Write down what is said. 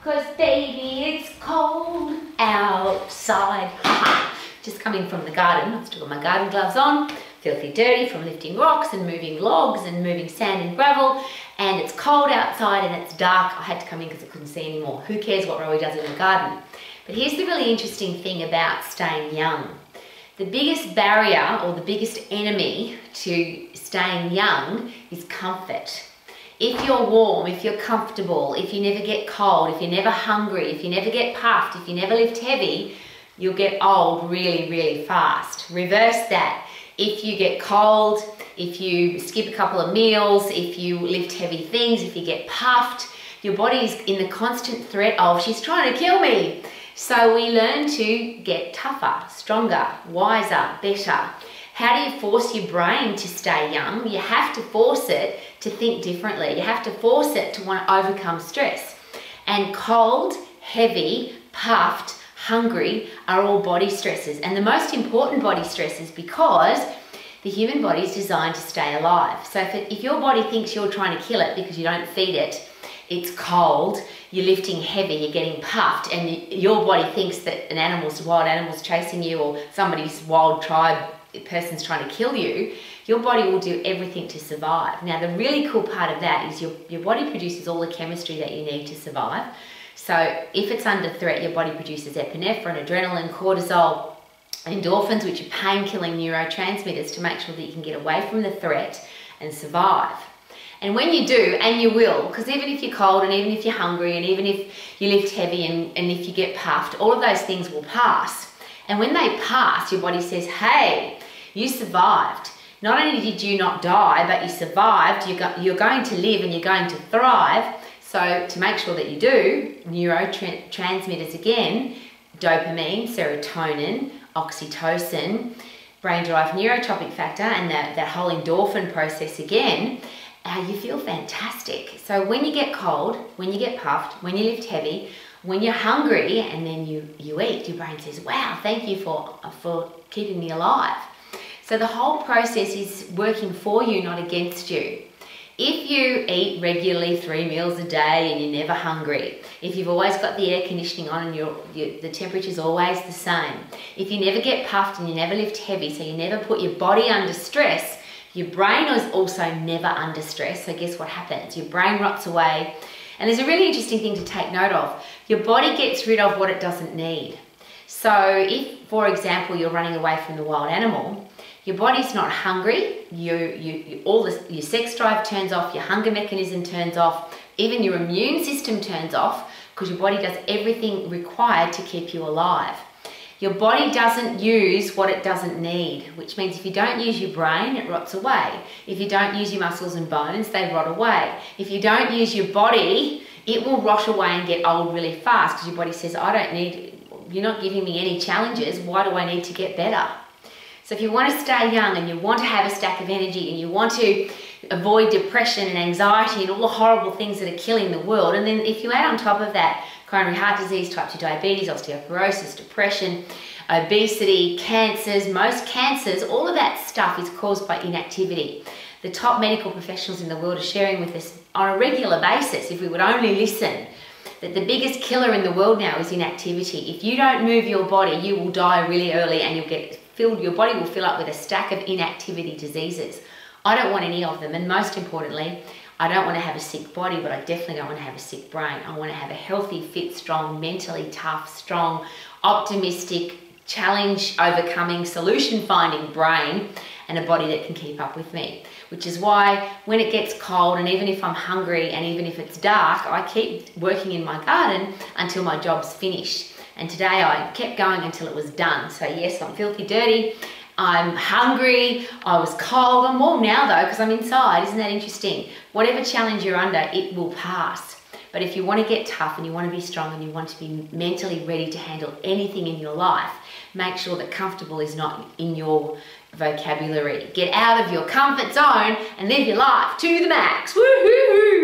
'cause baby, it's cold outside. Just coming from the garden. I've still got my garden gloves on, filthy dirty from lifting rocks and moving logs and moving sand and gravel, and it's cold outside and it's dark. I had to come in because I couldn't see anymore. Who cares what Rowie does in the garden? But here's the really interesting thing about staying young. The biggest barrier or the biggest enemy to staying young is comfort. If you're warm, if you're comfortable, if you never get cold, if you're never hungry, if you never get puffed, if you never lift heavy, you'll get old really, really fast. Reverse that. If you get cold, if you skip a couple of meals, if you lift heavy things, if you get puffed, your body's in the constant threat of, she's trying to kill me. So we learn to get tougher, stronger, wiser, better. How do you force your brain to stay young? You have to force it to think differently. You have to force it to want to overcome stress. And cold, heavy, puffed, hungry are all body stresses, and the most important body stresses, because the human body is designed to stay alive. So if your body thinks you're trying to kill it because you don't feed it, it's cold, you're lifting heavy, you're getting puffed, and your body thinks that wild animal's chasing you, or somebody's wild tribe person's trying to kill you, your body will do everything to survive. Now, the really cool part of that is your body produces all the chemistry that you need to survive. So if it's under threat, your body produces epinephrine, adrenaline, cortisol, endorphins, which are pain-killing neurotransmitters to make sure that you can get away from the threat and survive. And when you do, and you will, because even if you're cold and even if you're hungry and even if you lift heavy and if you get puffed, all of those things will pass. And when they pass, your body says, hey, you survived. Not only did you not die, but you survived, you're going to live and you're going to thrive. So to make sure that you do, neurotransmitters again, dopamine, serotonin, oxytocin, brain-derived neurotropic factor, and that whole endorphin process again, you feel fantastic. So when you get cold, when you get puffed, when you lift heavy, when you're hungry and then you eat, your brain says, wow, thank you for keeping me alive. So the whole process is working for you, not against you. If you eat regularly 3 meals a day and you're never hungry, if you've always got the air conditioning on and the temperature's always the same, if you never get puffed and you never lift heavy, so you never put your body under stress, your brain is also never under stress. So guess what happens? Your brain rots away. And there's a really interesting thing to take note of. Your body gets rid of what it doesn't need. So if, for example, you're running away from the wild animal, your body's not hungry, your sex drive turns off, your hunger mechanism turns off, even your immune system turns off, because your body does everything required to keep you alive. Your body doesn't use what it doesn't need, which means if you don't use your brain, it rots away. If you don't use your muscles and bones, they rot away. If you don't use your body, it will rot away and get old really fast, because your body says, you're not giving me any challenges, why do I need to get better? So if you want to stay young and you want to have a stack of energy and you want to avoid depression and anxiety and all the horrible things that are killing the world, and then if you add on top of that coronary heart disease, type 2 diabetes, osteoporosis, depression, obesity, cancers, most cancers, all of that stuff is caused by inactivity. The top medical professionals in the world are sharing with us on a regular basis, if we would only listen, that the biggest killer in the world now is inactivity. If you don't move your body, you will die really early and your body will fill up with a stack of inactivity diseases. I don't want any of them, and most importantly, I don't want to have a sick body, but I definitely don't want to have a sick brain. I want to have a healthy, fit, strong, mentally tough, strong, optimistic, challenge overcoming, solution finding brain, and a body that can keep up with me. Which is why when it gets cold, and even if I'm hungry and even if it's dark, I keep working in my garden until my job's finished. And today I kept going until it was done. So yes, I'm filthy dirty, I'm hungry, I was cold. I'm warm now though because I'm inside. Isn't that interesting? Whatever challenge you're under, it will pass. But if you want to get tough and you want to be strong and you want to be mentally ready to handle anything in your life, make sure that comfortable is not in your vocabulary. Get out of your comfort zone and live your life to the max. Woohoo!